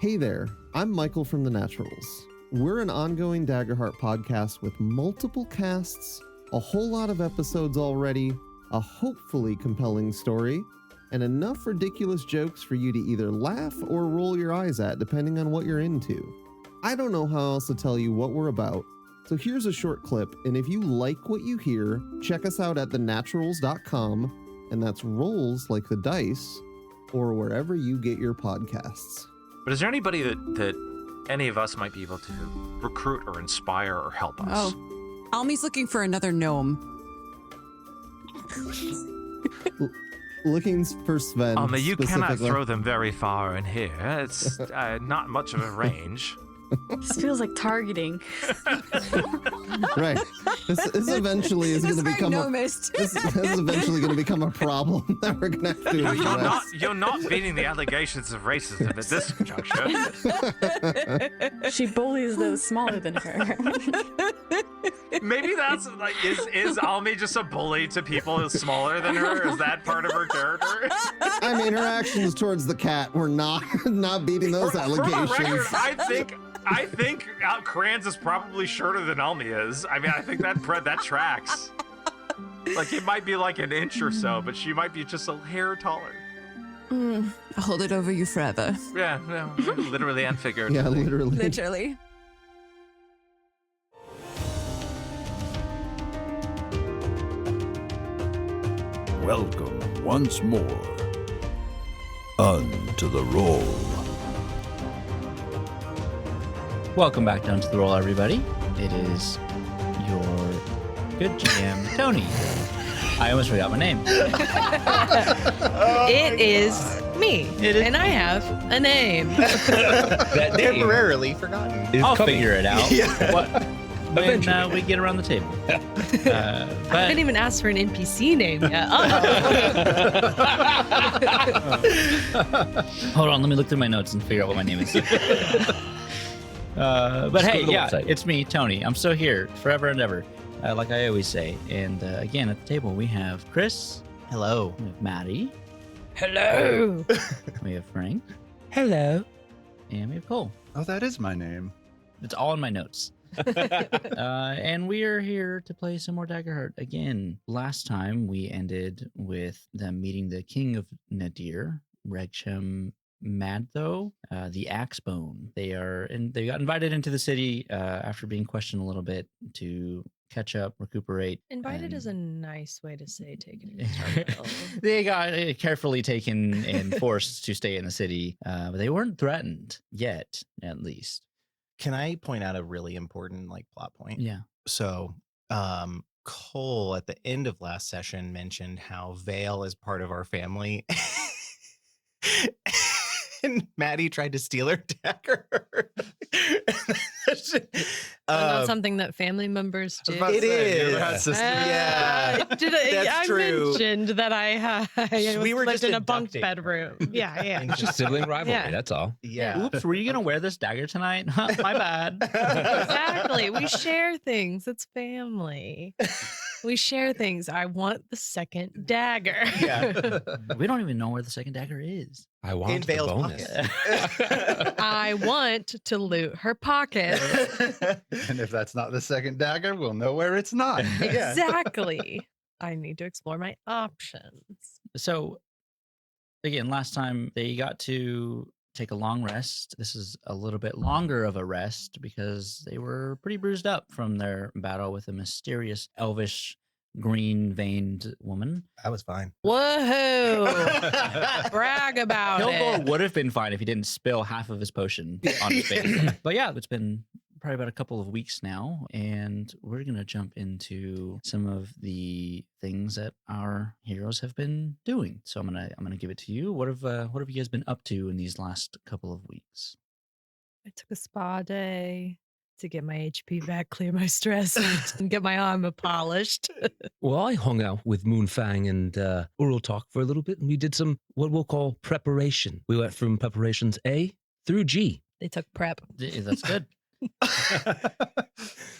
Hey there, I'm Michael from the Naturolls. We're an ongoing Daggerheart podcast with multiple casts, a whole lot of episodes already, a hopefully compelling story, and enough ridiculous jokes for you to either laugh or roll your eyes at, depending on what you're into. I don't know how else to tell you what we're about, so here's a short clip, and if you like what you hear, check us out at thenaturolls.com, and that's rolls like the dice, or wherever you get your podcasts. But is there anybody that any of us might be able to recruit or inspire or help us? Oh, Almi's looking for another gnome. Looking for Sven. You cannot throw them very far in here. It's not much of a range. This feels like targeting. Right. This eventually is going to become this is eventually going to become a problem that we're going to have to address. You're not beating the allegations of racism at this juncture. She bullies those smaller than her. Maybe that's like, is Almi just a bully to people smaller than her? Is that part of her character? I mean, her actions towards the cat were not beating those allegations. For the record, I think Kranz is probably shorter than Almi is. I mean, I think that tracks. Like, it might be like an inch or so, but she might be just a hair taller. I'll hold it over you forever. Yeah, literally and figuratively. Yeah, literally. Literally. Welcome once more unto the roll. Welcome back down to the roll, everybody. It is your good GM, Tony. I almost forgot my name. It is me, and I have a name. That temporarily forgotten. I'll figure it out. Yeah. When we get around the table. I didn't even ask for an NPC name yet. Hold on, let me look through my notes and figure out what my name is. But hey, yeah, it's me, Tony. I'm still here forever and ever, like I always say. And again, at the table, we have Chris. Hello. We have Maddie. Hello. We have Frank. Hello. And we have Cole. Oh, that is my name. It's all in my notes. And we are here to play some more Daggerheart again. Last time we ended with them meeting the King of Nadir, Regsham Madtho, the Axebone. They got invited into the city after being questioned a little bit to catch up, recuperate. Invited is a nice way to say taken. They got carefully taken and forced to stay in the city, but they weren't threatened yet, at least. Can I point out a really important plot point? Yeah. So, Cole at the end of last session mentioned how Vale is part of our family. And Maddie tried to steal her dagger. Not something that family members do. It is. Yeah. That's true. Mentioned that I We were lived just in a bunk inducting bedroom. Yeah. It's just sibling rivalry, Yeah. that's all. Yeah. Oops, were you going to wear this dagger tonight? My bad. Exactly. We share things. It's family. We share things. I want the second dagger. Yeah. We don't even know where the second dagger is. I want In the Vale's bonus. pocket. I want to loot her pocket. And if that's not the second dagger, we'll know where it's not. Exactly. I need to explore my options. So, again, last time they got to take a long rest. This is a little bit longer of a rest because they were pretty bruised up from their battle with a mysterious elvish green-veined woman. I was fine. Woohoo! Brag about Kilgore it. would have been fine if he didn't spill half of his potion on his face. But yeah, it's been probably about a couple of weeks now, and we're gonna jump into some of the things that our heroes have been doing. So I'm gonna give it to you. What have you guys been up to in these last couple of weeks? I took a spa day to get my HP back, clear my stress, and get my armor polished. Well, I hung out with Moonfang and Urutak for a little bit, and we did some what we'll call preparation. We went from preparations A through G. They took prep. That's good.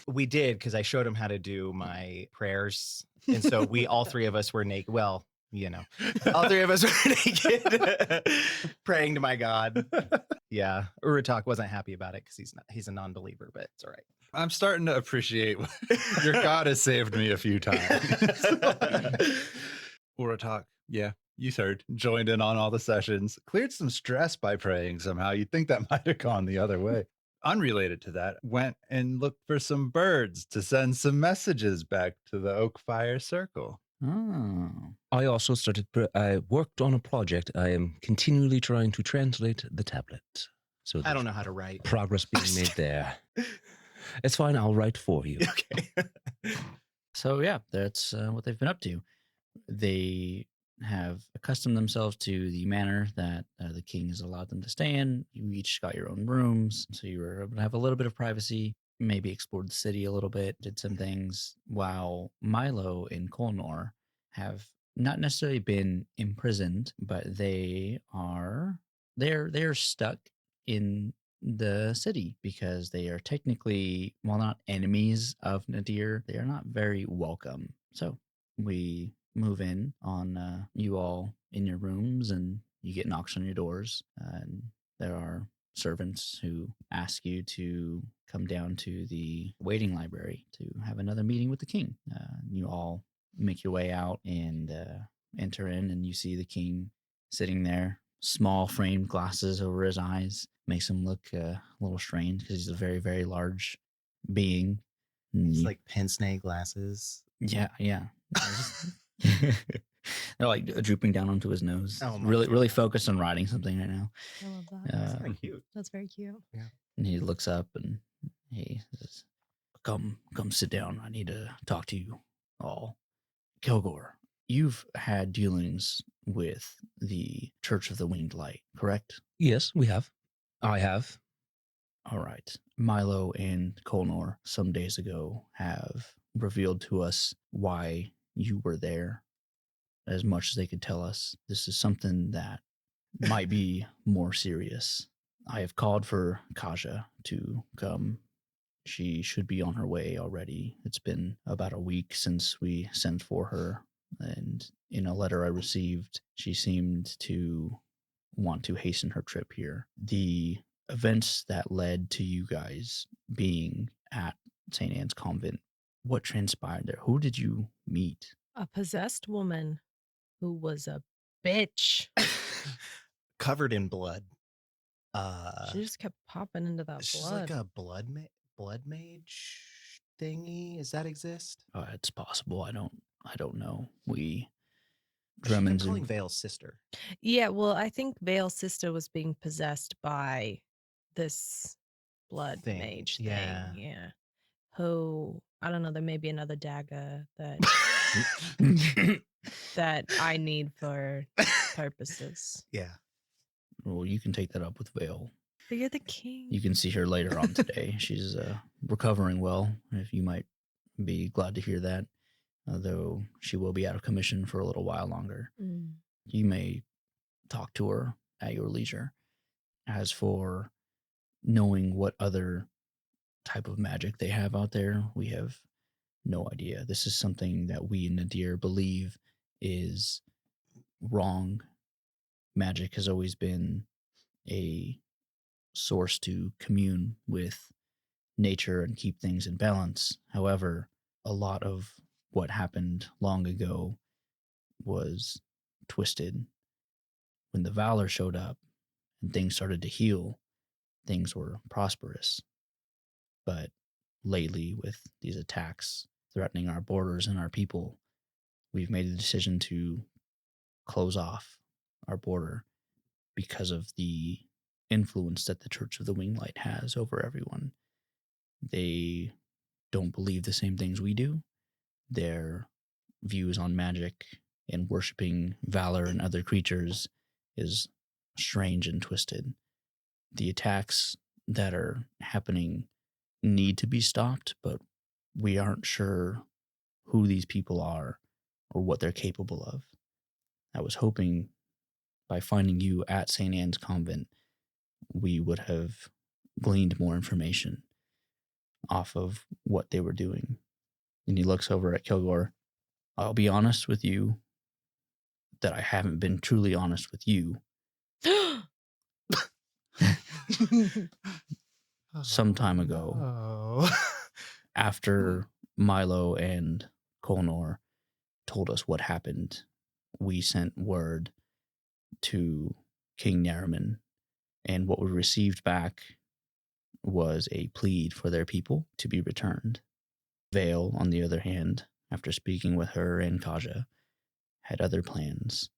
We did, because I showed him how to do my prayers. And so all three of us were naked. Well, all three of us were naked praying to my God. Yeah, Urutak wasn't happy about it because he's a non-believer, but it's all right. I'm starting to appreciate your god has saved me a few times. Urutak, yeah, you heard. Joined in on all the sessions. Cleared some stress by praying somehow. You'd think that might have gone the other way. Unrelated to that, went and looked for some birds to send some messages back to the Oak Fire Circle. Oh. I also I worked on a project. I am continually trying to translate the tablet. So I don't know how to write. progress being made there. It's fine. I'll write for you. Okay. So yeah, that's what they've been up to. They have accustomed themselves to the manner that the king has allowed them to stay in. You each got your own rooms, so you were able to have a little bit of privacy, maybe explored the city a little bit, did some things, while Milo and Kolnor have not necessarily been imprisoned, but they're stuck in the city because they are technically, while not enemies of Nadir, they are not very welcome. So we move in on you all in your rooms, and you get knocks on your doors, and there are servants who ask you to come down to the waiting library to have another meeting with the king. You all make your way out and enter in, and you see the king sitting there, small framed glasses over his eyes, makes him look a little strange because he's a very, very large being. It's like pince-nez glasses. Yeah. They're like drooping down onto his nose. Oh my really, God. really focused on writing something right now. I love that. That's kind of cute. That's very cute. And he looks up and he says, Come sit down. I need to talk to you all. Kilgore, you've had dealings with the Church of the Winged Light, correct? Yes, we have. I have. All right. Milo and Kolnor some days ago have revealed to us why you were there, as much as they could tell us. This is something that might be more serious. I have called for Kaja to come. She should be on her way already. It's been about a week since we sent for her, and in a letter I received, she seemed to want to hasten her trip here. The events that led to you guys being at St. Anne's Convent, what transpired there? Who did you meet? A possessed woman who was a bitch. Covered in blood. She just kept popping into that She's blood. like a blood mage thingy. Does that exist? It's possible. I don't know. We I'm Drummonds calling and Vale's sister. Yeah, well, I think Vale's sister was being possessed by this blood Thing, mage yeah. thing. Yeah. Who, I don't know, there may be another dagger that that I need for purposes. Yeah. well, you can take that up with Vale. But you're the king. You can see her later on today. She's recovering well. If you might be glad to hear that, though she will be out of commission for a little while longer. Mm. You may talk to her at your leisure. As for knowing what other type of magic they have out there, we have no idea. This is something that we in Nadir believe is wrong. Magic has always been a source to commune with nature and keep things in balance. However, a lot of what happened long ago was twisted. When the Valor showed up and things started to heal, things were prosperous. But lately, with these attacks threatening our borders and our people, we've made the decision to close off our border because of the influence that the Church of the Winged Light has over everyone. They don't believe the same things we do. Their views on magic and worshiping Valor and other creatures is strange and twisted. The attacks that are happening need to be stopped, but we aren't sure who these people are or what they're capable of. I was hoping by finding you at St. Anne's Convent, we would have gleaned more information off of what they were doing. And he looks over at Kilgore. I'll be honest with you that I haven't been truly honest with you. Some time ago, after Milo and Kolnor told us what happened, we sent word to King Nariman, and what we received back was a plead for their people to be returned. Vale, on the other hand, after speaking with her and Kaja, had other plans.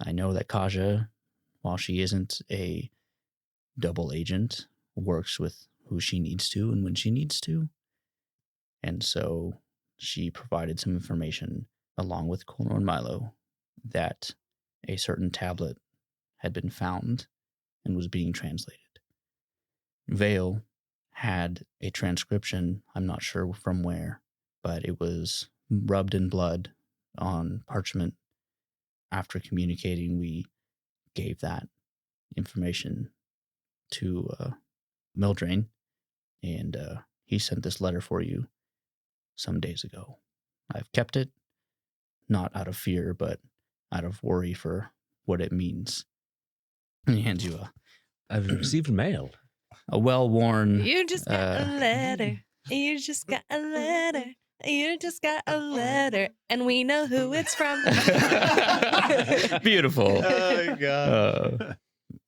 I know that Kaja, while she isn't a double agent, works with who she needs to and when she needs to. And so she provided some information along with Kolnor and Milo that a certain tablet had been found and was being translated. Vale had a transcription, I'm not sure from where, but it was rubbed in blood on parchment. After communicating, we gave that information to Mildrain, and he sent this letter for you some days ago. I've kept it, not out of fear, but out of worry for what it means. And he hands you I've received mail. a well-worn... You just got a letter. You just got a letter. You just got a letter, and we know who it's from. Beautiful. Oh, my God.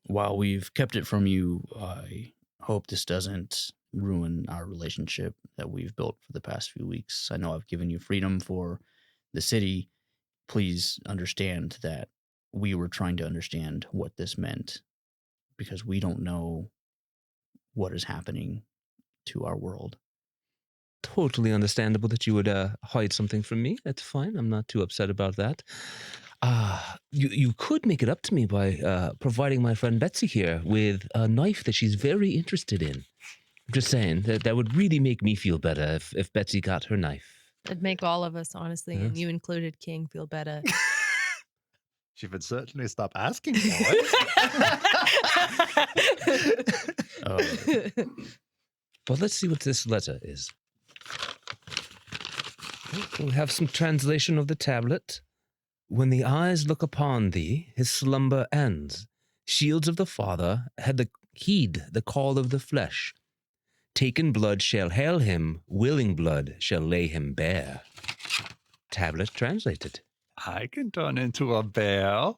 While we've kept it from you, I hope this doesn't ruin our relationship that we've built for the past few weeks. I know I've given you freedom for the city. Please understand that we were trying to understand what this meant, because we don't know what is happening to our world. Totally understandable that you would hide something from me. That's fine. I'm not too upset about that. You could make it up to me by providing my friend Betsy here with a knife that she's very interested in. I'm just saying that would really make me feel better if Betsy got her knife. It'd make all of us, honestly, and Yes. you included, King, feel better. She would certainly stop asking for it. But let's see what this letter is. We have some translation of the tablet. When the eyes look upon thee, his slumber ends. Shields of the Father heed the call of the flesh. Taken blood shall hail him, willing blood shall lay him bare. Tablet translated. I can turn into a bear.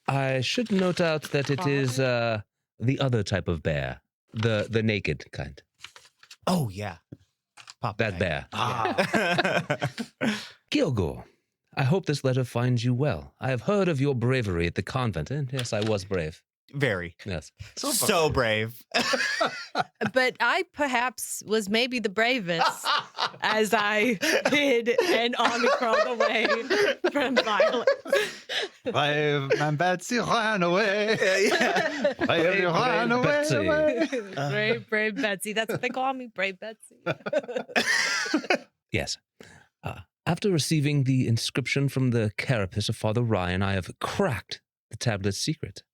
I should note out that it is the other type of bear, the naked kind. Oh, yeah. Pop That bear. Ah. Kilgore, I hope this letter finds you well. I have heard of your bravery at the convent, and yes, I was brave. Very. Yes. So brave. But I perhaps was maybe the bravest as I hid and army crawled away from violence. Brave man Betsy ran away. Brave you ran Betsy. away. Brave Betsy. That's what they call me, Brave Betsy. Yes. After receiving the inscription from the carapace of Father Ryan, I have cracked the tablet's secret.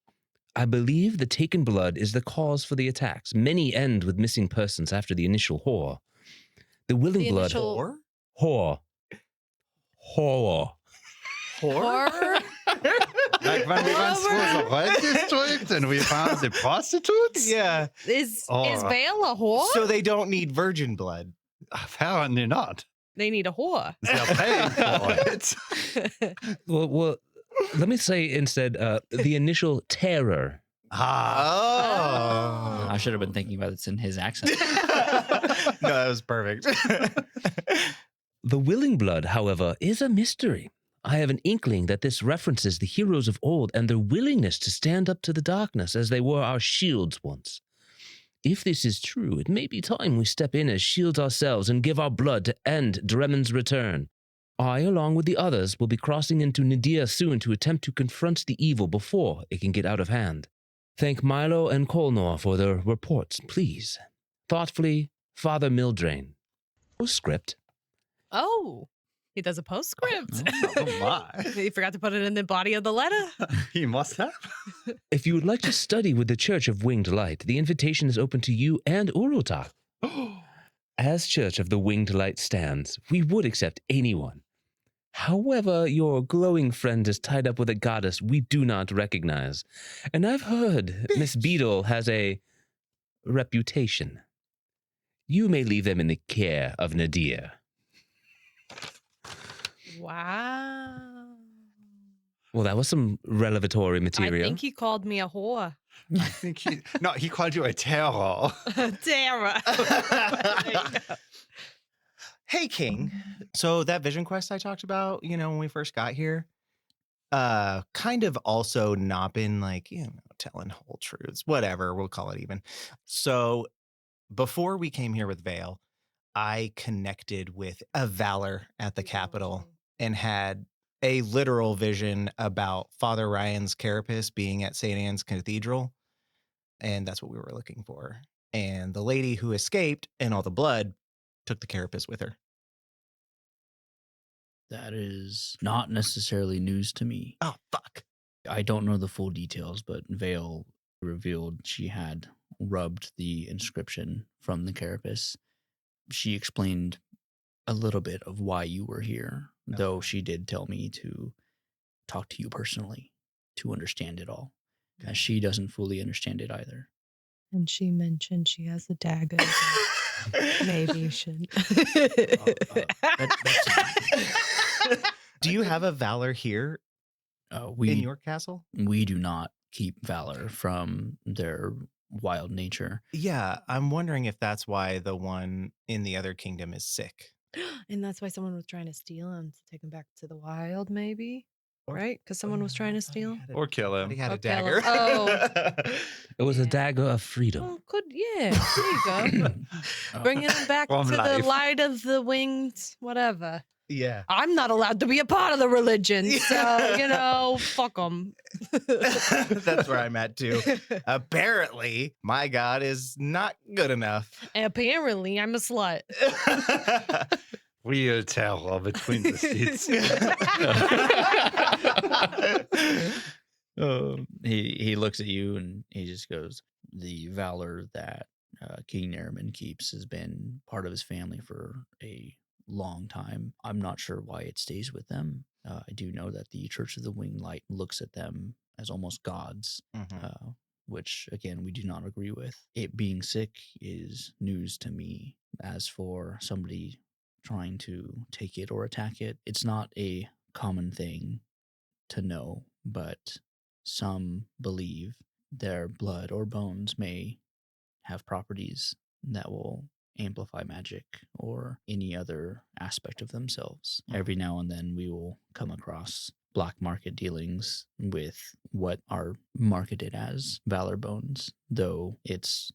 I believe the taken blood is the cause for the attacks. Many end with missing persons after the initial horror. The willing blood... initial- Horror. Horror. Horror? Like when we went through the red district and we found the prostitutes? Yeah. Is Oh. Vale a whore? So they don't need virgin blood. Apparently not. They need a whore. They're paying for it. Well, let me say instead the initial terror. Oh. I should have been thinking about this in his accent. No, that was perfect. The willing blood, however, is a mystery. I have an inkling that this references the heroes of old and their willingness to stand up to the darkness as they were our shields once. If this is true, it may be time we step in as shields ourselves and give our blood to end Dremen's return. I, along with the others, will be crossing into Nadir soon to attempt to confront the evil before it can get out of hand. Thank Milo and Kolnor for their reports, please. Thoughtfully, Father Mildrain. Postscript. Oh, he does a postscript. Oh my. He forgot to put it in the body of the letter. He must have. If you would like to study with the Church of Winged Light, the invitation is open to you and Urutak. As Church of the Winged Light stands, we would accept anyone. However, your glowing friend is tied up with a goddess we do not recognize. And I've heard Miss Beadle has a reputation. You may leave them in the care of Nadir. Wow. Well, that was some revelatory I material. think he called me a whore. I think he called you a terror. Tara. Hey, King. So that vision quest I talked about, when we first got here, kind of also not been like, telling whole truths, whatever, we'll call it even. So before we came here with Vale, I connected with a Valor at the Capitol and had a literal vision about Father Ryan's carapace being at St. Anne's Cathedral. And that's what we were looking for. And the lady who escaped and all the blood took the carapace with her. That is not necessarily news to me. Oh, fuck. I don't know the full details, but Vale revealed she had rubbed the inscription from the carapace. She explained a little bit of why you were here, though she did tell me to talk to you personally to understand it all, as she doesn't fully understand it either. And she mentioned she has a dagger. Maybe you should. Do you have a Valor here in your castle? We do not keep Valor from their wild nature. Yeah, I'm wondering if that's why the one in the other kingdom is sick. And that's why someone was trying to steal him to take him back to the wild, maybe? Right? Because someone was trying to steal him? Or kill him. He had a kill dagger. him. Oh. It was a dagger of freedom. Oh, good. Yeah. There you go. Bringing him back to From the life. light of the winged, whatever. Yeah. I'm not allowed to be a part of the religion. So, fuck them. That's where I'm at too. Apparently, my God is not good enough. Apparently, I'm a slut. We'll tell between the seats. He looks at you and he just goes, the Valor that King Nerman keeps has been part of his family for a long time. I'm not sure why it stays with them. I do know that the Church of the Winged Light looks at them as almost gods, which, again, we do not agree with. It being sick is news to me. As for somebody trying to take it or attack it, it's not a common thing to know, but some believe their blood or bones may have properties that will amplify magic or any other aspect of themselves. Every now and then we will come across black market dealings with what are marketed as Valor bones, though it's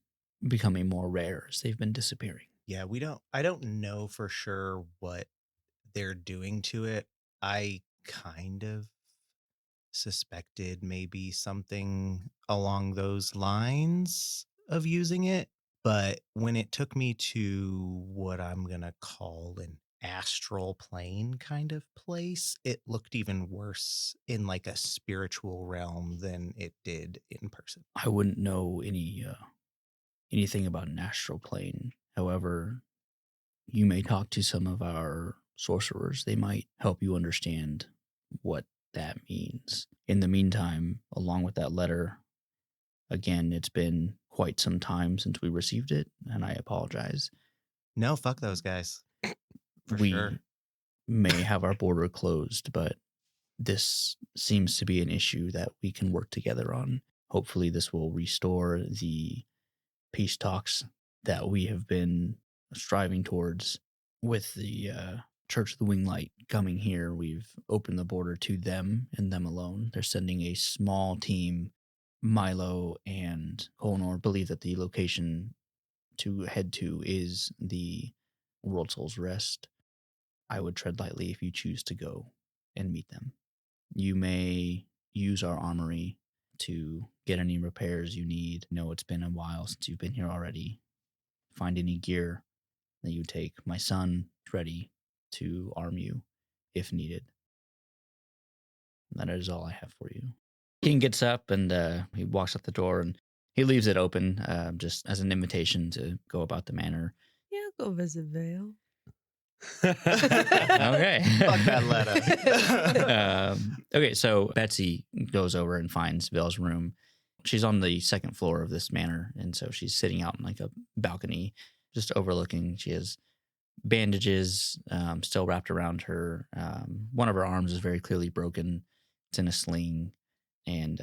becoming more rare as they've been disappearing. Yeah, I don't know for sure what they're doing to it. I kind of suspected maybe something along those lines of using it. But when it took me to what I'm going to call an astral plane kind of place, it looked even worse in like a spiritual realm than it did in person. I wouldn't know anything about an astral plane. However, you may talk to some of our sorcerers. They might help you understand what that means. In the meantime, along with that letter, again, it's been quite some time since we received it, and I apologize. No, fuck those guys. We may have our border closed, but this seems to be an issue that we can work together on. Hopefully this will restore the peace talks that we have been striving towards. With the Church of the Winged Light coming here, we've opened the border to them and them alone. They're sending a small team. Milo and Kolnor believe that the location to head to is the World Soul's Rest. I would tread lightly if you choose to go and meet them. You may use our armory to get any repairs you need. I know it's been a while since you've been here already. Find any gear that you take. My son is ready to arm you if needed. That is all I have for you. King gets up and he walks out the door and he leaves it open just as an invitation to go about the manor. Yeah, I'll go visit Vale. Okay. Fuck that letter. Okay, so Betsy goes over and finds Vale's room. She's on the second floor of this manor, and so she's sitting out in like a balcony, just overlooking. She has bandages still wrapped around her. One of her arms is very clearly broken. It's in a sling, and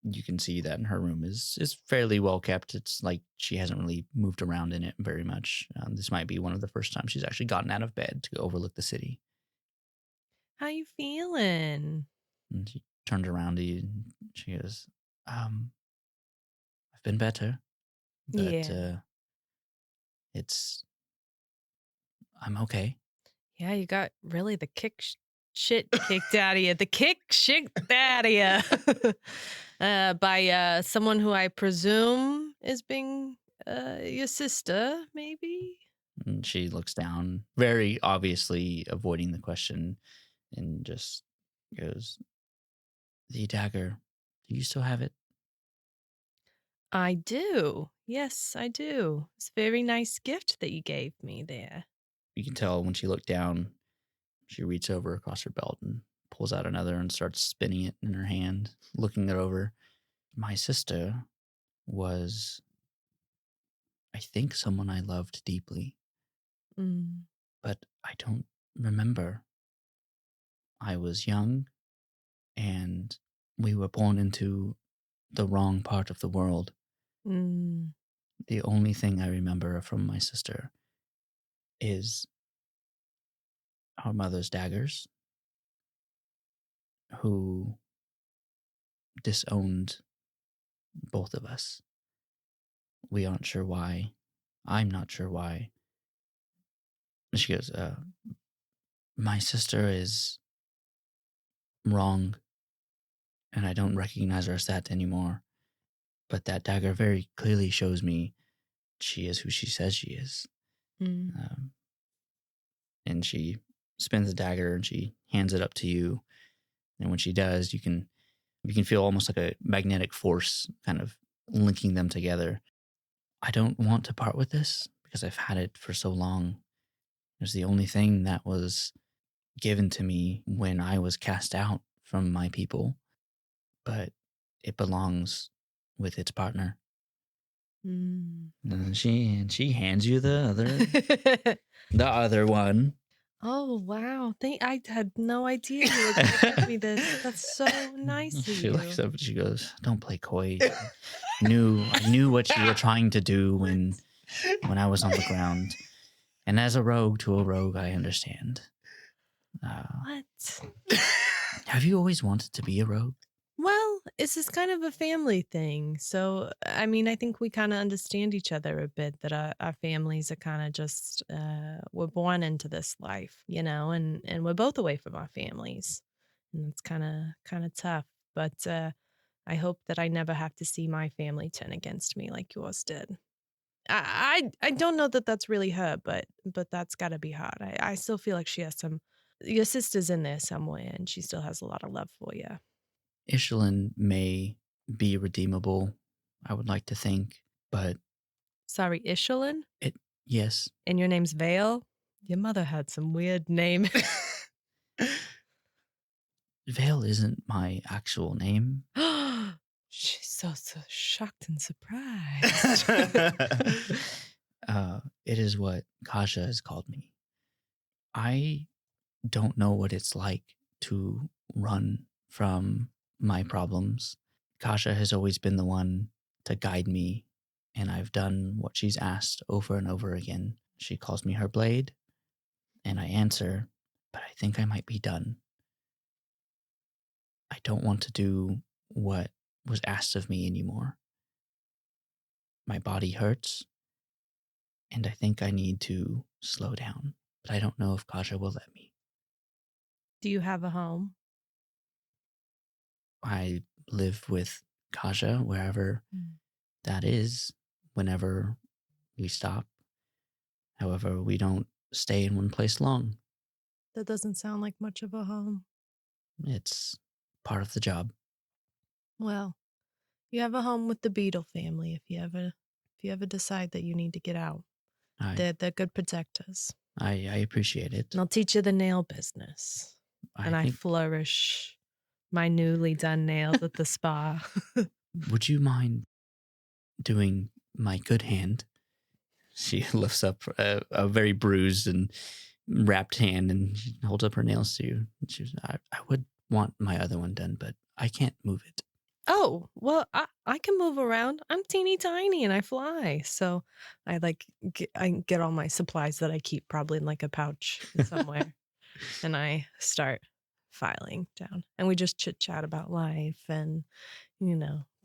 you can see that her room is fairly well kept. It's like she hasn't really moved around in it very much. This might be one of the first times she's actually gotten out of bed to overlook the city. How you feeling? And she turned around to you and she goes, I've been better. But I'm okay. Yeah, you got really the shit kicked out of you. The shit out of you. By someone who I presume is being your sister, maybe? And she looks down, very obviously avoiding the question, and just goes, the dagger, do you still have it? I do. Yes, I do. It's a very nice gift that you gave me there. You can tell when she looked down, she reaches over across her belt and pulls out another and starts spinning it in her hand, looking it over. My sister was, I think, someone I loved deeply, but I don't remember. I was young, and we were born into the wrong part of the world. The only thing I remember from my sister is our mother's daggers, who disowned both of us. We aren't sure why. I'm not sure why. She goes, my sister is wrong, and I don't recognize her as that anymore. But that dagger very clearly shows me she is who she says she is. And she spins the dagger and she hands it up to you. And when she does, you can feel almost like a magnetic force kind of linking them together. I don't want to part with this because I've had it for so long. It was the only thing that was given to me when I was cast out from my people, but it belongs with its partner. And she hands you the other one. Oh, wow. I had no idea you were going to give me this. That's so nice of She you. looks up and she goes, don't play coy. I knew what you were trying to do when I was on the ground. And as a rogue to a rogue, I understand. What? Have you always wanted to be a rogue? Well, it's just kind of a family thing. So, I mean, I think we kind of understand each other a bit, that our families are kind of just, we're born into this life, and we're both away from our families. And it's kind of tough. But I hope that I never have to see my family turn against me like yours did. I don't know that that's really her, but that's got to be hard. I still feel like she has your sister's in there somewhere, and she still has a lot of love for you. Ishelin may be redeemable, I would like to think, but... Sorry, Ishelin? Yes. And your name's Vale? Your mother had some weird name. Vale isn't my actual name. She's so shocked and surprised. It is what Kasha has called me. I don't know what it's like to run from my problems. Kasha has always been the one to guide me, and I've done what she's asked over and over again. She calls me her blade, and I answer, but I think I might be done. I don't want to do what was asked of me anymore. My body hurts, and I think I need to slow down, but I don't know if Kasha will let me. Do you have a home? I live with Kasha wherever that is, whenever we stop. However, we don't stay in one place long. That doesn't sound like much of a home. It's part of the job. Well, you have a home with the Beetle family if you ever decide that you need to get out. They're good protectors. I appreciate it. And I'll teach you the nail business. I think, flourish my newly done nails at the spa. would you mind doing my good hand? She lifts up a very bruised and wrapped hand and she holds up her nails to you. She goes, I would want my other one done, but I can't move it. Oh, well, I can move around. I'm teeny tiny and I fly. So I get all my supplies that I keep probably in like a pouch somewhere. And I start filing down. And we just chit chat about life and,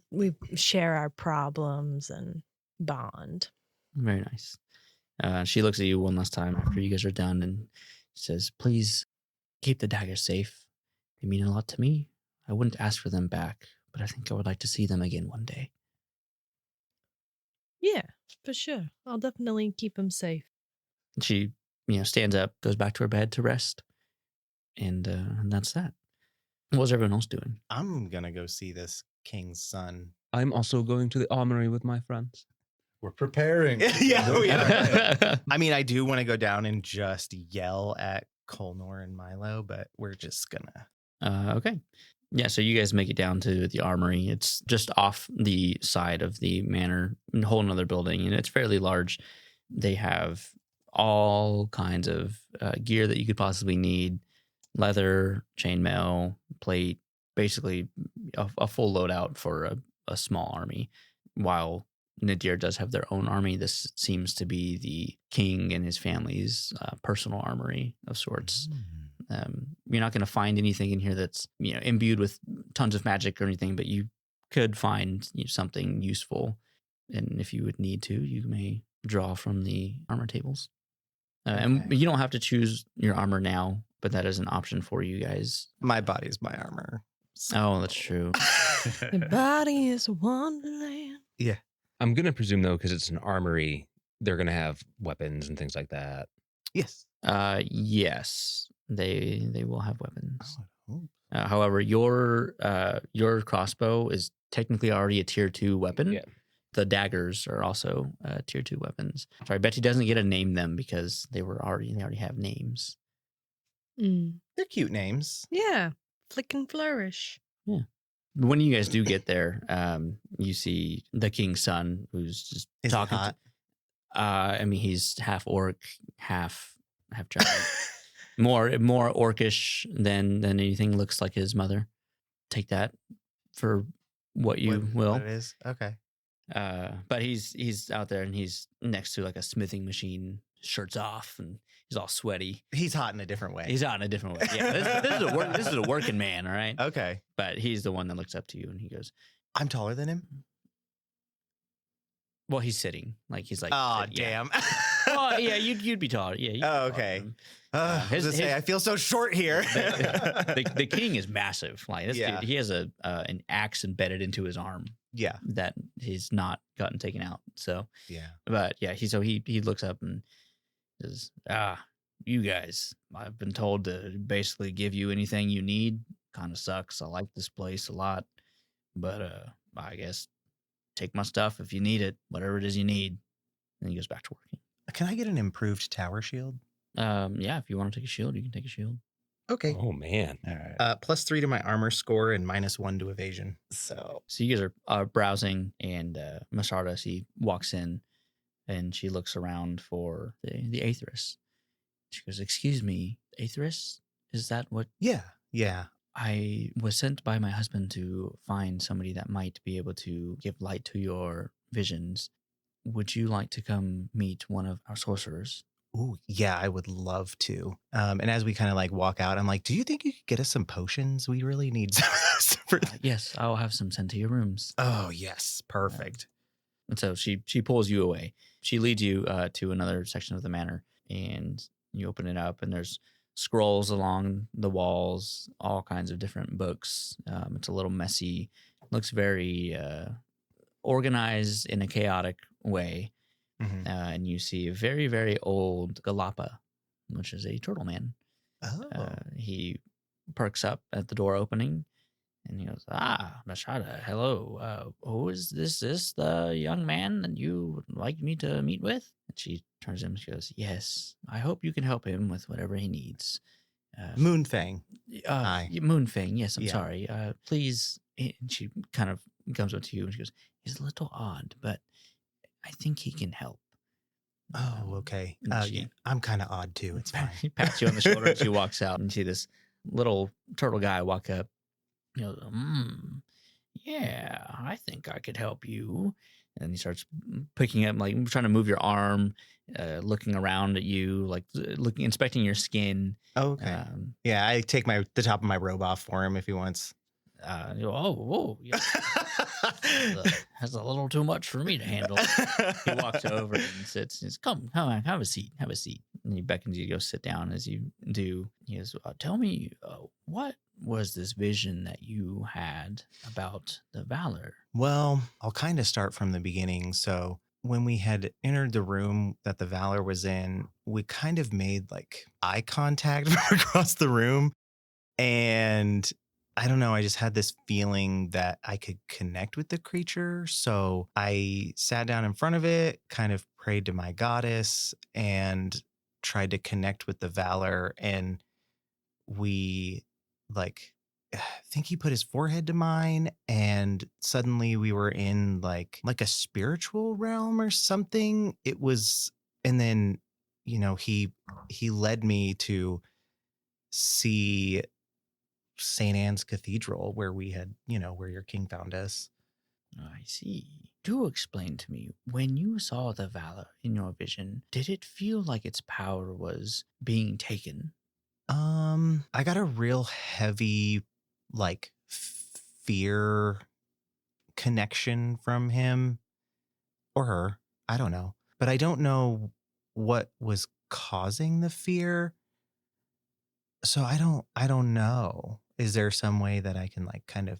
we share our problems and bond. Very nice. She looks at you one last time after you guys are done and says, please keep the daggers safe. They mean a lot to me. I wouldn't ask for them back, but I think I would like to see them again one day. Yeah, for sure. I'll definitely keep them safe. She, stands up, goes back to her bed to rest. And that's that. What was everyone else doing? I'm going to go see this king's son. I'm also going to the armory with my friends. We're preparing. Yeah, we are. I mean, I do want to go down and just yell at Colnor and Milo, but we're just gonna. Okay. Yeah, so you guys make it down to the armory. It's just off the side of the manor, a whole nother building, and it's fairly large. They have all kinds of gear that you could possibly need: leather, chainmail, plate, basically a full loadout for a small army. While Nadir does have their own army, this seems to be the king and his family's personal armory of sorts. You're not going to find anything in here that's imbued with tons of magic or anything, but you could find something useful. And if you would need to, you may draw from the armor tables. And you don't have to choose your armor now, but that is an option for you guys. My body is my armor. So. Oh, that's true. Your body is a wonderland. Yeah. I'm going to presume, though, because it's an armory, they're going to have weapons and things like that. Yes. Yes, they will have weapons. Oh. However, your crossbow is technically already a tier 2 weapon. Yeah. The daggers are also tier 2 weapons. Sorry, Betty doesn't get to name them because they already have names. They're cute names. Yeah. Flick and flourish. Yeah. When you guys do get there, you see the king's son who's just Is talking. he hot? I mean, he's half orc, half child. more orcish than anything. Looks like his mother. Take that for what you will. What it is? Okay. But he's out there and he's next to like a smithing machine, shirts off, and he's all sweaty. He's hot in a different way. He's hot in a different way. Yeah, this is a working man, all right? Okay. But he's the one that looks up to you and he goes, I'm taller than him. well, he's sitting. Like he's like, Oh, yeah. damn. Well, yeah, you'd be taller. Yeah. You'd be Oh, taller okay. than him. I feel so short here. The king is massive. Like this Yeah. dude, he has an axe embedded into his arm Yeah. that he's not gotten taken out. So, Yeah. but yeah, he looks up and says, you guys, I've been told to basically give you anything you need. Kind of sucks. I like this place a lot, but I guess take my stuff if you need it, whatever it is you need. And he goes back to working. Can I get an improved tower shield? Yeah, if you want to take a shield, you can take a shield. Okay. Oh, man. All right. +3 to my armor score and -1 to evasion. So you guys are browsing, and Masarda, she walks in, and she looks around for the Aetheress. She goes, "Excuse me, Aetheress? Is that what?" yeah. I was sent by my husband to find somebody that might be able to give light to your visions. Would you like to come meet one of our sorcerers? Ooh, yeah, I would love to. And as we kind of like walk out, I'm like, do you think you could get us some potions? We really need some of those for Yes, I'll have some sent to your rooms. Oh, yes. Perfect. And so she pulls you away. She leads you to another section of the manor, and you open it up, and there's scrolls along the walls, all kinds of different books. It's a little messy. Looks very organized in a chaotic way. Mhm. And you see a very, very old galapa, which is a turtle man. Oh. He perks up at the door opening And he goes, Mashada, hello. Who is this? Is this the young man that you would like me to meet with? And she turns to him and she goes, yes, I hope you can help him with whatever he needs. Moonfang. Hi. Moonfang, yes, I'm Yeah. sorry. Please. And she kind of comes up to you and she goes, he's a little odd, but I think he can help. Oh, okay. and Yeah, I'm kind of odd too. It's fine. He pats you on the shoulder and she walks out, and you see this little turtle guy walk up. He goes, yeah, I think I could help you. And he starts picking up, like trying to move your arm, looking around at you, like inspecting your skin. Oh, okay. Yeah, I take the top of my robe off for him if he wants. You go, whoa, yeah. That's a little too much for me to handle. He walks over and sits. He says, come on, have a seat. And he beckons you to go sit down. As you do, he goes, tell me, what was this vision that you had about the Valor? Well, I'll kind of start from the beginning. So when we had entered the room that the Valor was in, we kind of made like eye contact from across the room. And I don't know, I just had this feeling that I could connect with the creature. So I sat down in front of it, kind of prayed to my goddess, and tried to connect with the Valor. And we, like, I think he put his forehead to mine, and suddenly we were in like a spiritual realm or something. It was, and then, he led me to see St. Anne's Cathedral, where we had, where your king found us. I see. Do explain to me, when you saw the Valor in your vision, did it feel like its power was being taken? I got a real heavy, like, fear connection from him or her. I don't know. But I don't know what was causing the fear. So I don't know. Is there some way that I can like kind of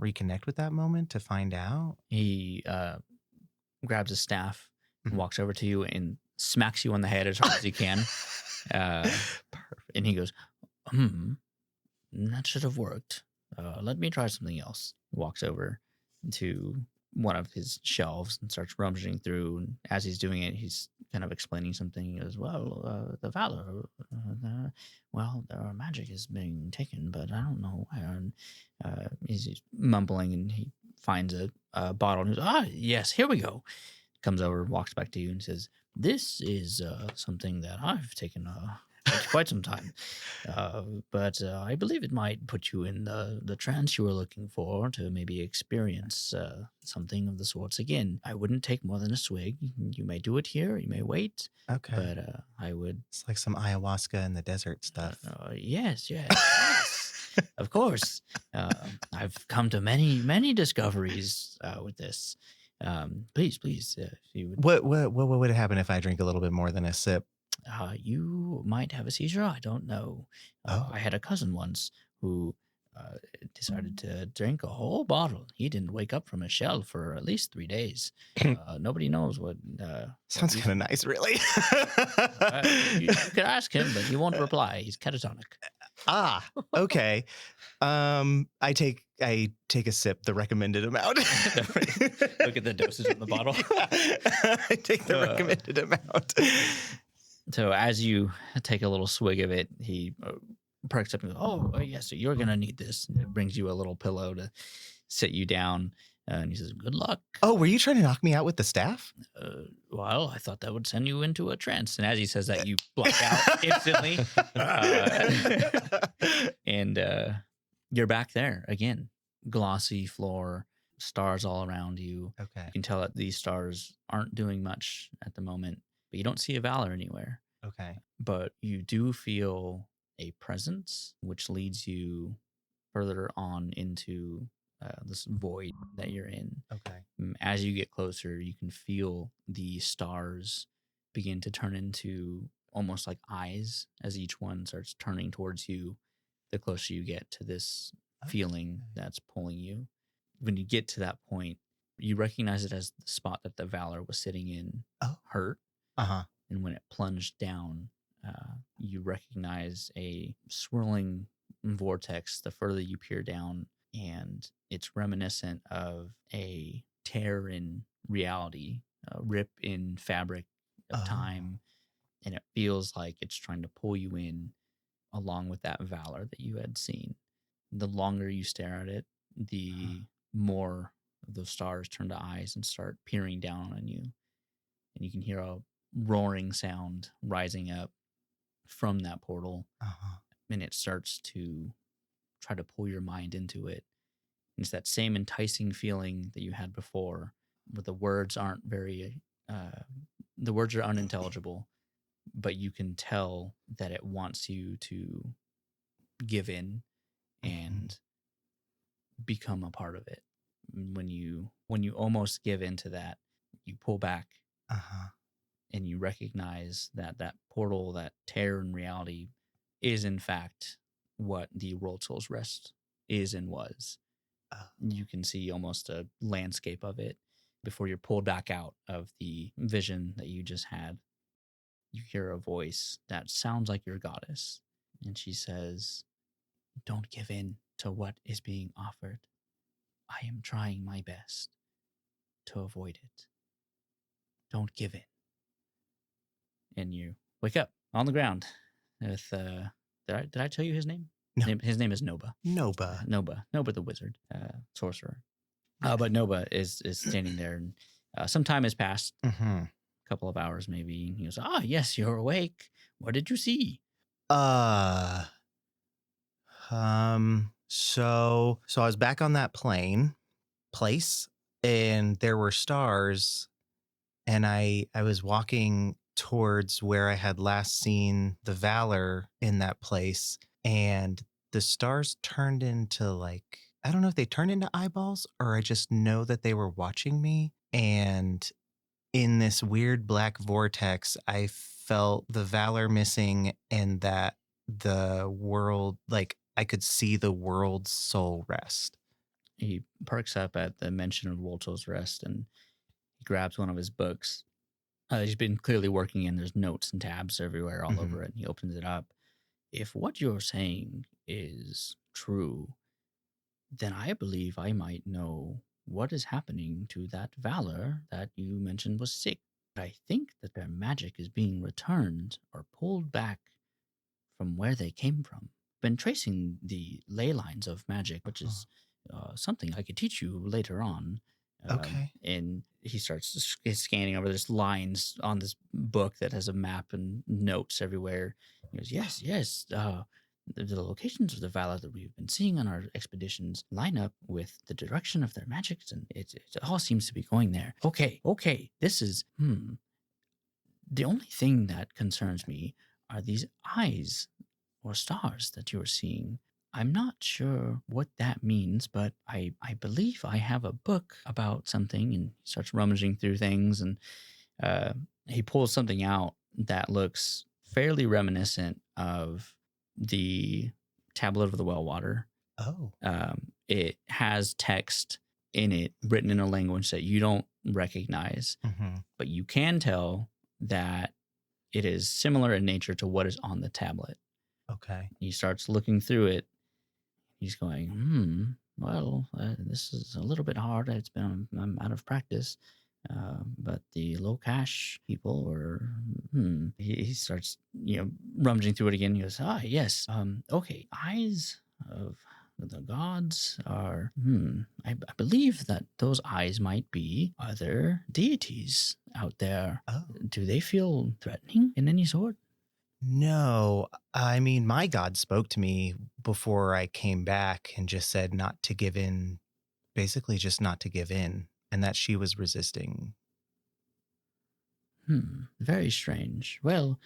reconnect with that moment to find out? He grabs a staff, Mhm. walks over to you, and smacks you on the head as hard as he can. And he goes, that should have worked. Let me try something else. Walks over to one of his shelves and starts rummaging through. And as he's doing it, he's kind of explaining something. He goes, well, the Valor, their magic is being taken, but I don't know where. And he's mumbling, and he finds a bottle and he goes, yes, here we go. Comes over, walks back to you and says, this is something that I've taken quite some time. But I believe it might put you in the trance you were looking for to maybe experience something of the sorts again. I wouldn't take more than a swig. You may do it here. You may wait. Okay. But I would... It's like some ayahuasca in the desert stuff. Yes. Of course. I've come to many discoveries with this. Please, if you would... What would happen if I drink a little bit more than a sip? You might have a seizure. I don't know. I had a cousin once who decided to drink a whole bottle. He didn't wake up from his shell for at least 3 days. Nobody knows what... Sounds kind of nice, really. You could ask him, but he won't reply. He's catatonic. Okay. I take a sip, the recommended amount. Look at the dosage in the bottle. I take the recommended amount. So as you take a little swig of it, he perks up and goes, yes, so you're going to need this. And it brings you a little pillow to sit you down. And he says, good luck. Oh, were you trying to knock me out with the staff? Well, I thought that would send you into a trance. And as he says that, you black out instantly. And you're back there again. Glossy floor, stars all around you. Okay. You can tell that these stars aren't doing much at the moment. But you don't see a Valor anywhere. Okay. But you do feel a presence, which leads you further on into this void that you're in. Okay. As you get closer, you can feel the stars begin to turn into almost like eyes as each one starts turning towards you the closer you get to this feeling that's pulling you. When you get to that point, you recognize it as the spot that the Valor was sitting in hurt. And when it plunged down, you recognize a swirling vortex the further you peer down, and it's reminiscent of a tear in reality, a rip in fabric of time, and it feels like it's trying to pull you in along with that valor that you had seen. The longer you stare at it, the more of those stars turn to eyes and start peering down on you. And you can hear a roaring sound rising up from that portal. And it starts to try to pull your mind into it. And it's that same enticing feeling that you had before, where the words aren't very, the words are unintelligible, but you can tell that it wants you to give in and become a part of it. When you almost give into that, you pull back and you recognize that that portal, that tear in reality, is in fact what the World Soul's Rest is and was. You can see almost a landscape of it before you're pulled back out of the vision that you just had. You hear a voice that sounds like your goddess, and she says, "Don't give in to what is being offered. I am trying my best to avoid it. Don't give in." And you wake up on the ground with, did I tell you his name? No. His name is Noba. Noba the wizard, sorcerer. But Noba is standing there, and some time has passed, a couple of hours maybe. And he goes, yes, you're awake. What did you see? So I was back on that place, and there were stars, and I was walking towards where I had last seen the Valor in that place, and the stars turned into, like, I don't know if they turned into eyeballs, or I just know that they were watching me. And in this weird black vortex, I felt the Valor missing, and that the world, like, I could see the world's soul rest. He perks up at the mention of World Soul's Rest, and he grabs one of his books. He's been clearly working in. There's notes and tabs everywhere all over it. And he opens it up. If what you're saying is true, then I believe I might know what is happening to that Valor that you mentioned was sick. I think that their magic is being returned or pulled back from where they came from. Been tracing the ley lines of magic, which is something I could teach you later on. Okay. And he starts scanning over this lines on this book that has a map and notes everywhere. He goes, yes. The locations of the Valor that we've been seeing on our expeditions line up with the direction of their magics, and it all seems to be going there. Okay. This is, the only thing that concerns me are these eyes or stars that you're seeing. I'm not sure what that means, but I believe I have a book about something. And he starts rummaging through things, and he pulls something out that looks fairly reminiscent of the Tablet of the Well Water. It has text in it written in a language that you don't recognize, but you can tell that it is similar in nature to what is on the tablet. Okay. He starts looking through it. He's going, this is a little bit hard. I'm out of practice. But the Locash people were, he starts, rummaging through it again. He goes, yes. Okay. Eyes of the gods are, I believe that those eyes might be other deities out there. Do they feel threatening in any sort? No, I mean, my God spoke to me before I came back and just said not to give in, basically just not to give in, and that she was resisting. Very strange. Well,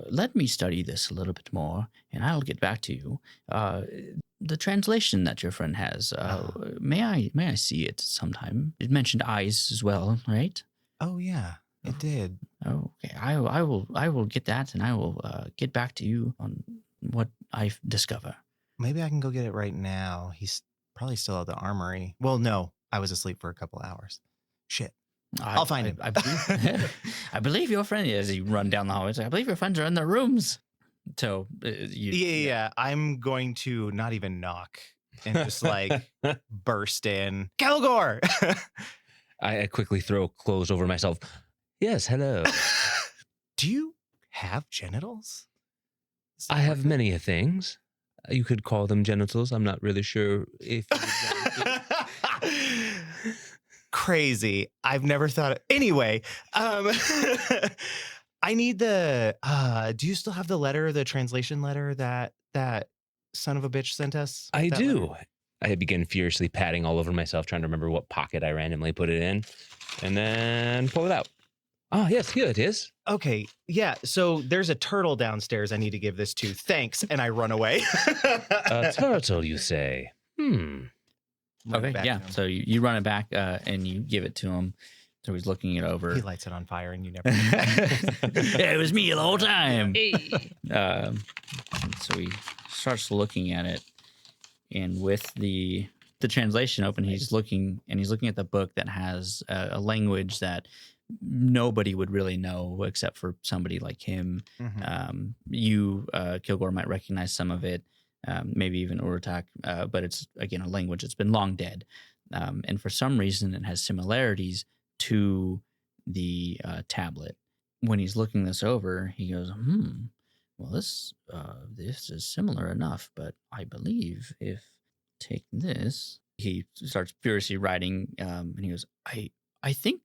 let me study this a little bit more, and I'll get back to you. The translation that your friend has, may I see it sometime? It mentioned eyes as well, right? Oh yeah, it did. Okay, I will get that, and I will get back to you on what I discover. Maybe I can go get it right now. He's probably still at the armory. Well, no, I was asleep for a couple hours. Shit. I'll find him. I believe your friend, as you run down the hallway, I believe your friends are in their rooms. So yeah. I'm going to not even knock. and just like burst in. Kilgore! I quickly throw clothes over myself. Yes, hello. Do you have genitals? I have many things. You could call them genitals. I'm not really sure if you would want to. Crazy. I've never thought. Anyway, I need the. Do you still have the letter, the translation letter that son of a bitch sent us? I That do. letter? I begin furiously patting all over myself, trying to remember what pocket I randomly put it in, and then pull it out. Oh, yes, here it is. Okay, yeah. So there's a turtle downstairs. I need to give this to. Thanks, and I run away. A turtle, you say? Run Okay, back yeah. to him. So you run it back and you give it to him. So he's looking it over. He lights it on fire, and you never. Yeah, it was me the whole time. Hey. So he starts looking at it, and with the translation open, he's looking at the book that has a language that nobody would really know except for somebody like him. Mhm. Kilgore, might recognize some of it, maybe even Urutak, but it's again a language that's been long dead, and for some reason it has similarities to the tablet. When he's looking this over, he goes, well, this is similar enough, but I believe if take this, he starts furiously writing, and he goes, I think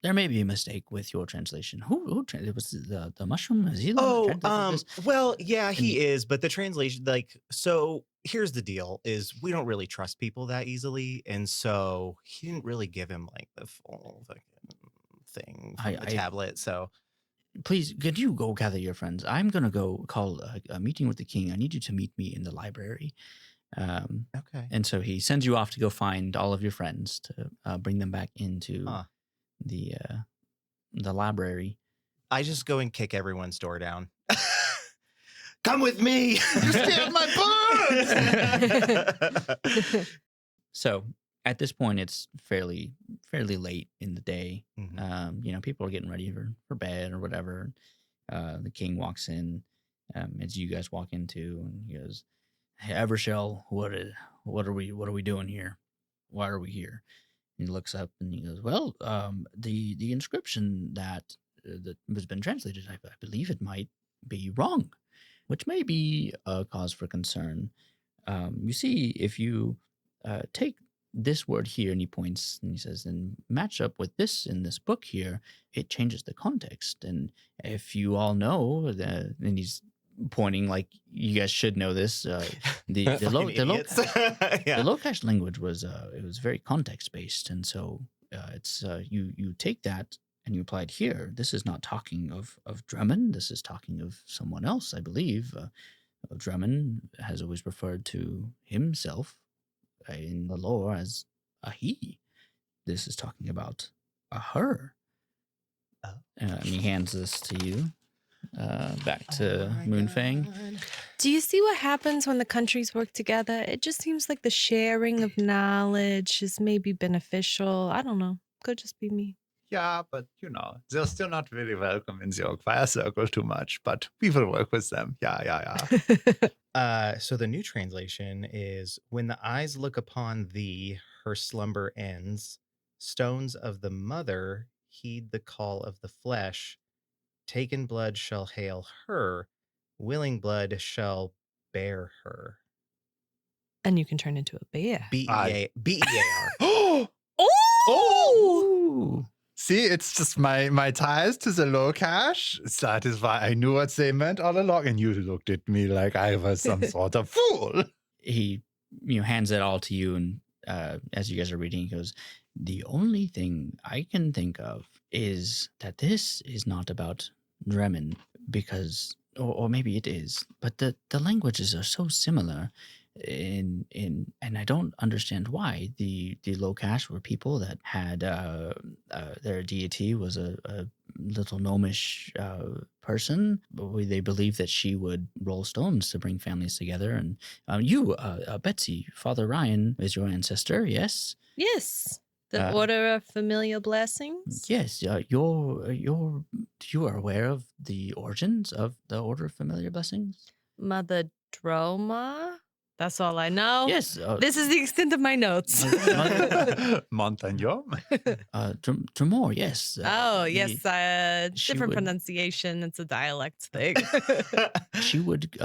there may be a mistake with your translation. Who it was the mushroom? Is he the one that translated this? Well, yeah, he is, but the translation, like, so here's the deal: is we don't really trust people that easily, and so he didn't really give him like the full fucking thing from the tablet. So Please, could you go gather your friends? I'm gonna go call a meeting with the king. I need you to meet me in the library. okay. And so he sends you off to go find all of your friends to bring them back into the library. I just go and kick everyone's door down. Come with me. You steal my books. So at this point, it's fairly late in the day. Mhm. People are getting ready for bed or whatever. The king walks in as you guys walk into, and he goes, "Hey, Evershell, what are we doing here? Why are we here?" He looks up and he goes, "Well, the inscription that has been translated, I believe it might be wrong, which may be a cause for concern. You see, if you take this word here," and he points and he says, "and match up with this in this book here, it changes the context. And if you all know that," and he's pointing like you guys should know this. The Lokash language was it was very context based, and so it's you take that and you apply it here. This is not talking of Drummond. This is talking of someone else, I believe. Drummond has always referred to himself in the lore as a he. This is talking about a her." And he hands this to you. Back to Moonfang. Do you see what happens when the countries work together? It just seems like the sharing of knowledge is maybe beneficial. I don't know. Could just be me. Yeah, but they're still not really welcome in the Oak circle too much, but we will work with them. Yeah. So the new translation is, "When the eyes look upon thee, her slumber ends. Stones of the mother heed the call of the flesh. Taken blood shall hail her. Willing blood shall bear her." And you can turn into a bear. B-E-A-R. Oh! See, it's just my ties to the Lokash. That is why I knew what they meant all along, and you looked at me like I was some sort of fool. He hands it all to you, and as you guys are reading, he goes, "The only thing I can think of is that this is not about Dremen, because or maybe it is, but the languages are so similar and I don't understand why. The Lokash were people that had their deity was a little gnomish person, but they believed that she would roll stones to bring families together. And you, Betsy, Father Ryan is your ancestor, yes? Yes. The Order of Familiar Blessings? Yes. You are aware of the origins of the Order of Familiar Blessings? Mother Droma? That's all I know. Yes. This is the extent of my notes. Montagnon. Tremor, yes. Oh, yes. she Different would- pronunciation. It's a dialect thing. She would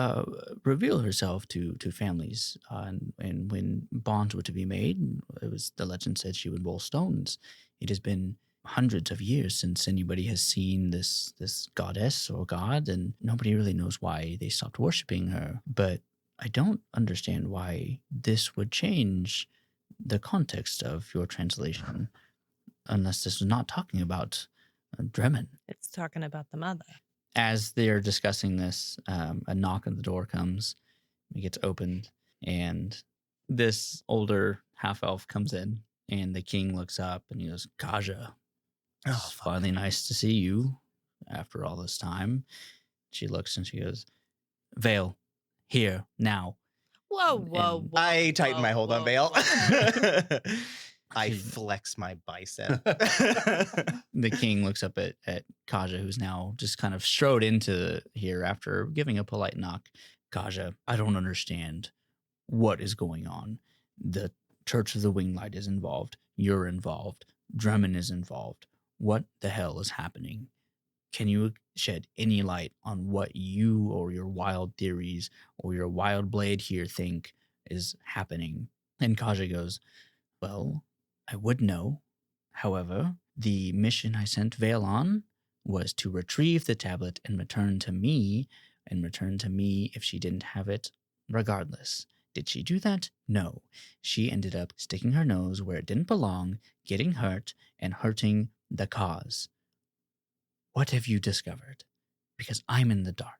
reveal herself to families, and when bonds were to be made, it was the legend said she would roll stones. It has been hundreds of years since anybody has seen this goddess or god, and nobody really knows why they stopped worshiping her. But I don't understand why this would change the context of your translation, unless this is not talking about Dremen. It's talking about the mother. As they're discussing this, a knock on the door comes. It gets opened, and this older half-elf comes in, and the king looks up, and he goes, Kaja, it's finally nice to see you after all this time. She looks, and she goes, Vale, here, now. Whoa. I tighten my hold on Vale. whoa. I flex my bicep. The king looks up at Kaja, who's now just kind of strode into here after giving a polite knock. Kaja, I don't understand what is going on. The Church of the Winglight is involved. You're involved. Dremen is involved. What the hell is happening? Can you shed any light on what you or your wild theories or your wild blade here think is happening? And Kaja goes, well, I would know. However, the mission I sent Vale on was to retrieve the tablet and return to me if she didn't have it, regardless. Did she do that? No. She ended up sticking her nose where it didn't belong, getting hurt, and hurting the cause. What have you discovered? Because I'm in the dark.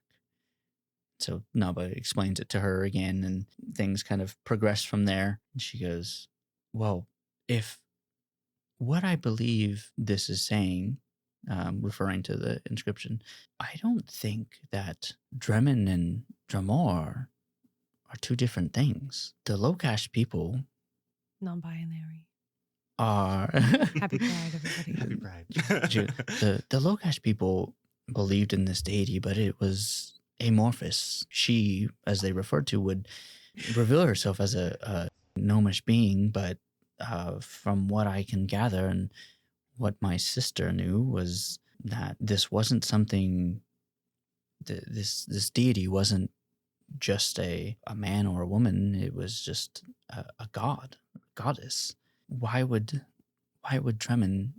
So Naba explains it to her again, and things kind of progress from there. And she goes, well, if what I believe this is saying, referring to the inscription, I don't think that Dremen and Dramor are two different things. The Lokash people Non-binary. are... Happy Pride, everybody. Happy Pride. The Lokash people believed in this deity, but it was amorphous. She, as they referred to, would reveal herself as a gnomish being, but from what I can gather and what my sister knew was that this wasn't something, this deity wasn't just a man or a woman. It was just a goddess. Why would Dremen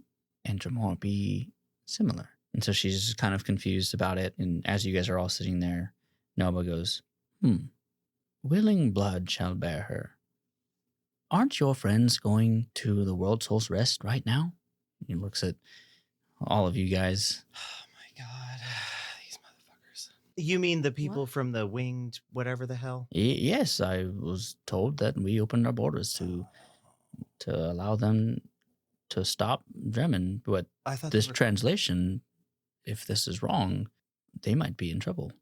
and Dramor be similar? And so she's kind of confused about it. And as you guys are all sitting there, Noba goes, willing blood shall bear her. Aren't your friends going to the World Soul's Rest right now? He looks at all of you guys. Oh my god. These motherfuckers. You mean the people from the winged whatever the hell? Yes, I was told that we opened our borders to allow them to stop Dremen. But I thought this translation, if this is wrong, they might be in trouble.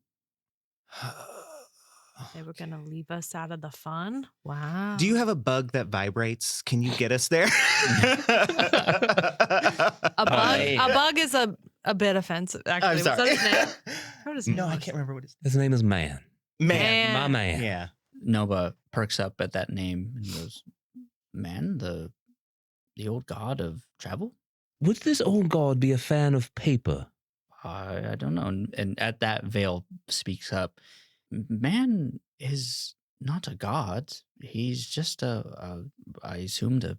They were going to leave us out of the fun? Wow. Do you have a bug that vibrates? Can you get us there? A bug is a bit offensive, actually. I'm sorry. What's his name? What is his No, name? I can't remember what his His name is Man. Man. My man. Yeah. Nova perks up at that name and goes, man, the old god of travel? Would this old god be a fan of paper? I don't know. And at that, Vale speaks up. Man is not a god. He's just I assumed a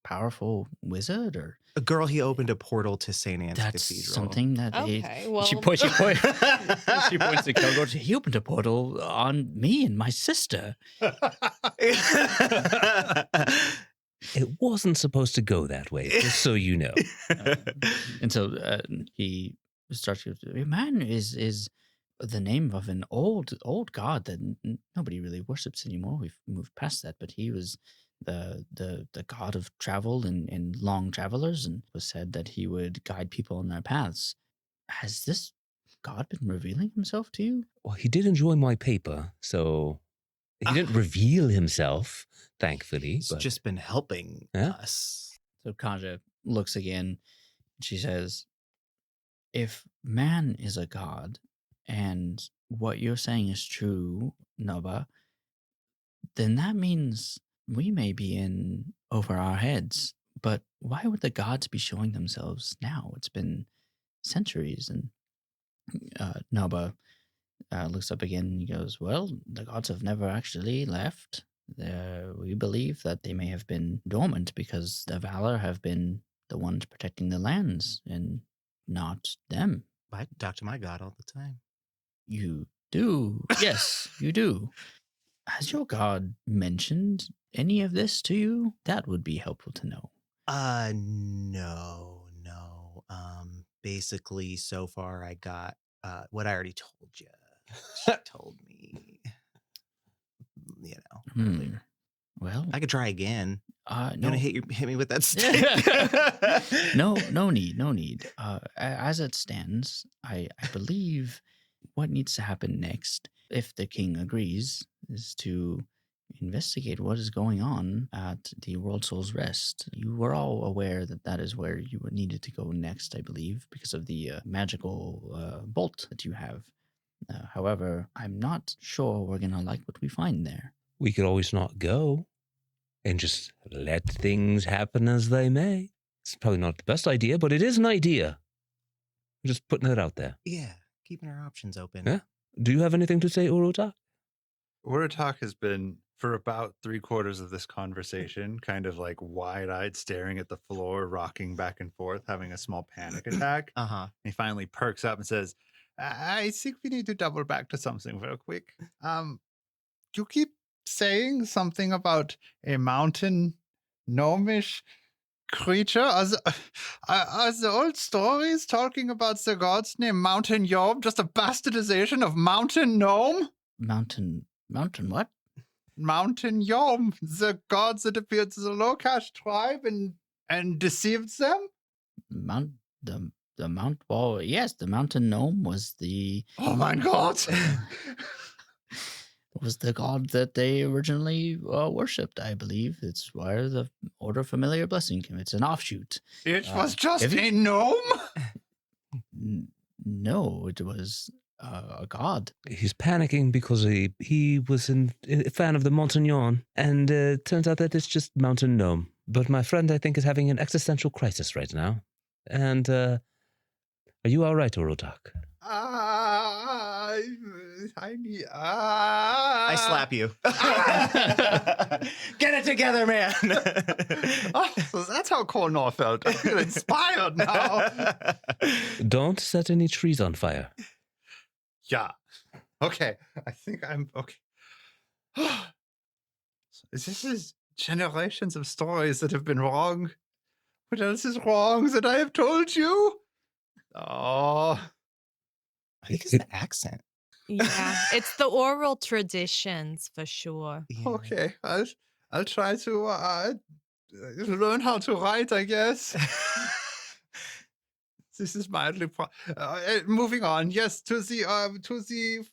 powerful wizard, or A girl, he opened a portal to St. Anne's that's Cathedral. something that Okay, well. she points she points to Kilgore. He opened a portal on me and my sister. It wasn't supposed to go that way, just so you know. And so he starts to man is the name of an old god that nobody really worships anymore. We've moved past that, but he was the god of travel and long travelers, and was said that he would guide people on their paths. Has this god been revealing himself to you? Well, he did enjoy my paper, so he didn't reveal himself, thankfully. He's But just been helping us. So Kaja looks again. She says, if man is a god, and what you're saying is true, Nova, then that means we may be in over our heads. But why would the gods be showing themselves now? It's been centuries. And Naba looks up again and he goes, well, the gods have never actually left. We believe that they may have been dormant because the Valor have been the ones protecting the lands and not them. I talk to my god all the time. You do. Yes, you do. Has your god mentioned any of this to you? That would be helpful to know. No. Basically, so far I got what I already told you. She told me, earlier. Well, I could try again. no. You want to hit me with that stick? No need. As it stands, I believe what needs to happen next, if the king agrees, is to investigate what is going on at the World Soul's Rest. You were all aware that that is where you needed to go next, I believe, because of the magical bolt that you have. However, I'm not sure we're going to like what we find there. We could always not go and just let things happen as they may. It's probably not the best idea, but it is an idea. I'm just putting it out there. Yeah, keeping our options open. Yeah. Do you have anything to say, Urutak? Urutak has been, for about 3/4 of this conversation, kind of like wide-eyed, staring at the floor, rocking back and forth, having a small panic attack. He finally perks up and says, I think we need to double back to something real quick. You keep saying something about a mountain gnomish creature. Are the old stories talking about the gods named Mountain Yom just a bastardization of Mountain Gnome? Mountain what? Mountain Yom, the gods that appeared to the Lokash tribe and deceived them? The Mount Wall, yes, the Mountain Gnome was the... Oh my god! was the god that they originally worshipped, I believe. It's where the Order of Familiar Blessing came. It's an offshoot. It was just a gnome? No, it was a god. He's panicking because he was a fan of the Montagnon, and it turns out that it's just Mountain Gnome. But my friend, I think, is having an existential crisis right now. And are you all right, Urutak? I slap you. Get it together, man. So that's how Cornor felt. I feel inspired now. Don't set any trees on fire. Yeah. Okay. I think I'm okay. This is generations of stories that have been wrong. What else is wrong that I have told you? Oh. I think it's the accent. Yeah, it's the oral traditions for sure. Yeah. Okay. I'll try to learn how to write, I guess. This is mildly moving on. Yes, to the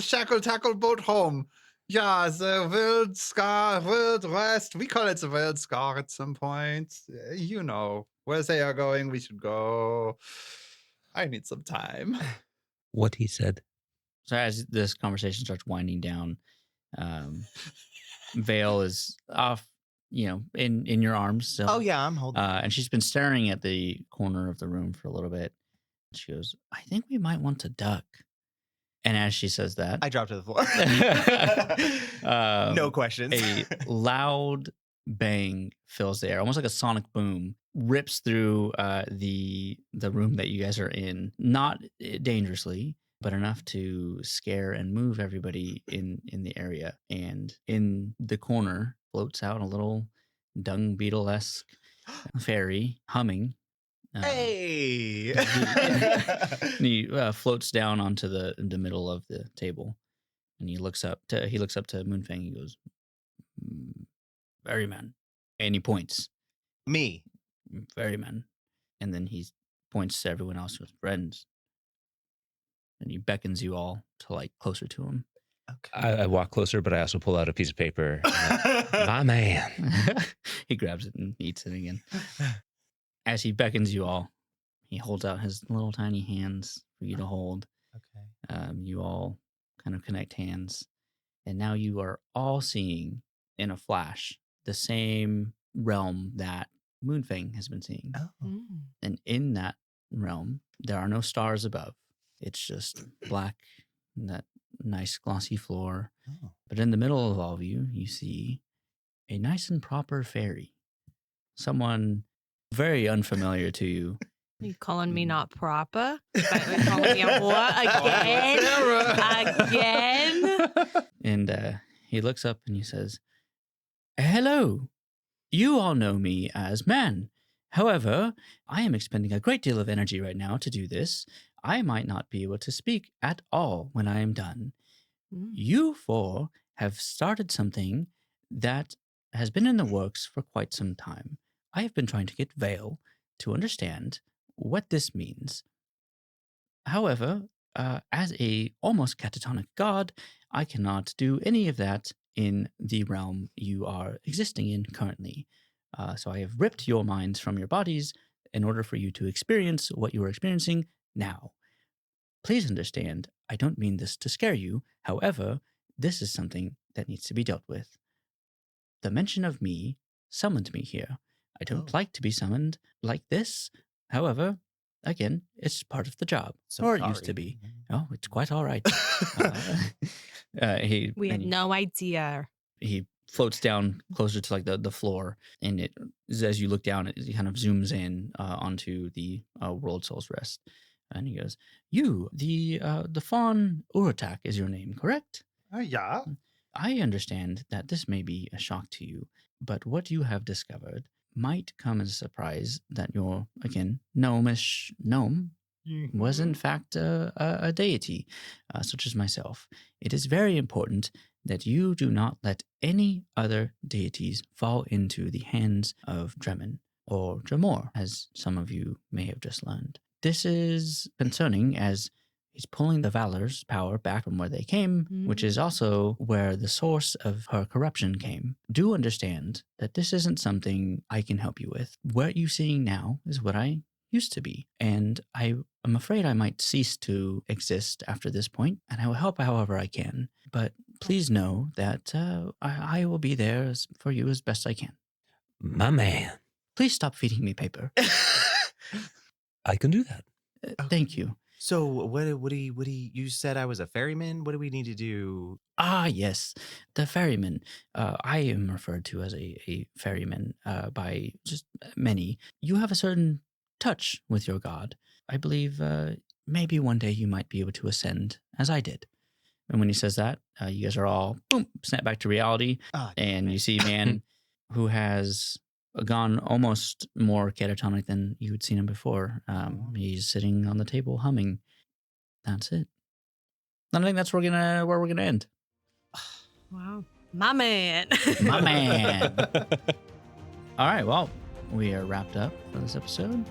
shackle tackle boat home. Yeah, the Wild Rest. We call it the Wild Scar at some point. You know where they are going. We should go. I need some time. What he said. So as this conversation starts winding down, Vale is off, in your arms. So, Oh yeah, I'm holding. and she's been staring at the corner of the room for a little bit. She goes, I think we might want to duck. And as she says that, I drop to the floor. No questions. A loud bang fills the air, almost like a sonic boom, rips through the room that you guys are in. Not dangerously, but enough to scare and move everybody in the area. And in the corner floats out a little dung beetle-esque fairy humming. Hey! And he floats down onto the middle of the table, and he looks up to Moonfang. He goes, "Ferryman," and he points. Me. Ferryman, and then he points to everyone else with friends, and he beckons you all to closer to him. Okay. I walk closer, but I also pull out a piece of paper. My man. He grabs it and eats it again. As he beckons you all, he holds out his little tiny hands for you to hold. Okay. You all kind of connect hands, And now you are all seeing in a flash the same realm that Moonfang has been seeing. Oh. And in that realm, there are no stars above. It's just black, that nice glossy floor. Oh. But in the middle of all of you, you see a nice and proper fairy. Someone very unfamiliar to you. Are you calling me not proper? You're calling me a whore again? Again? And he looks up and he says, "Hello. You all know me as man. However, I am expending a great deal of energy right now to do this. I might not be able to speak at all when I am done. You four have started something that has been in the works for quite some time. I have been trying to get Vale to understand what this means. However, as a almost catatonic god, I cannot do any of that in the realm you are existing in currently. So I have ripped your minds from your bodies in order for you to experience what you are experiencing now. Please understand, I don't mean this to scare you. However, this is something that needs to be dealt with. The mention of me summoned me here. I don't like to be summoned like this. However, again, it's part of the job. So or it sorry. used to be. Oh, it's quite all right. We had no idea. He floats down closer to like the floor, and it, as you look down, it kind of zooms in onto the World Soul's Rest. And he goes, "You, the fawn Urutak is your name, correct?" Yeah. I understand that this may be a shock to you, but what you have discovered might come as a surprise that your, again, gnomish gnome was in fact a deity, such as myself. It is very important that you do not let any other deities fall into the hands of Dremin, or Dremor, as some of you may have just learned. This is concerning as he's pulling the Valor's power back from where they came, which is also where the source of her corruption came. Do understand that this isn't something I can help you with. What you're seeing now is what I used to be, and I'm afraid I might cease to exist after this point, and I will help however I can. But please know that I will be there for you as best I can. My man. Please stop feeding me paper. I can do that. Thank you. So what do you said I was a ferryman? What do we need to do? Ah, yes, the ferryman. I am referred to as a ferryman by just many. You have a certain touch with your god. I believe maybe one day you might be able to ascend, as I did. And when he says that, you guys are all, boom, snap back to reality. And you see a man who has gone almost more catatonic than you had seen him before. He's sitting on the table humming. That's it. I think that's where we're gonna end. Wow. My man. My man. All right, well, we are wrapped up for this episode.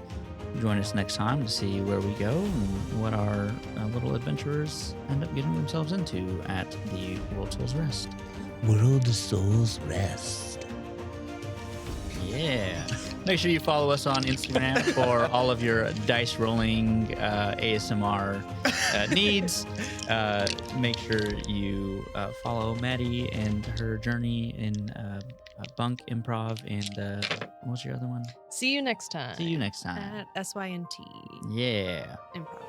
Join us next time to see where we go and what our little adventurers end up getting themselves into at the World Soul's Rest. World Soul's Rest. Yeah. Make sure you follow us on Instagram for all of your dice rolling ASMR needs. Make sure you follow Maddie and her journey in Bunk, Improv, and what's your other one? See you next time. See you next time. At SYNT. Yeah. Improv.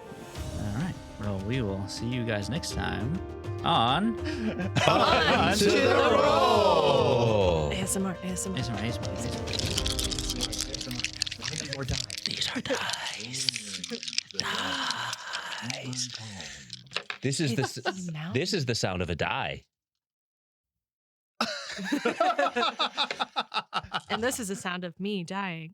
All right. Well, we will see you guys next time on On to the roll. ASMR. ASMR. These are dice. Dice. This is the sound of a die. And this is the sound of me dying.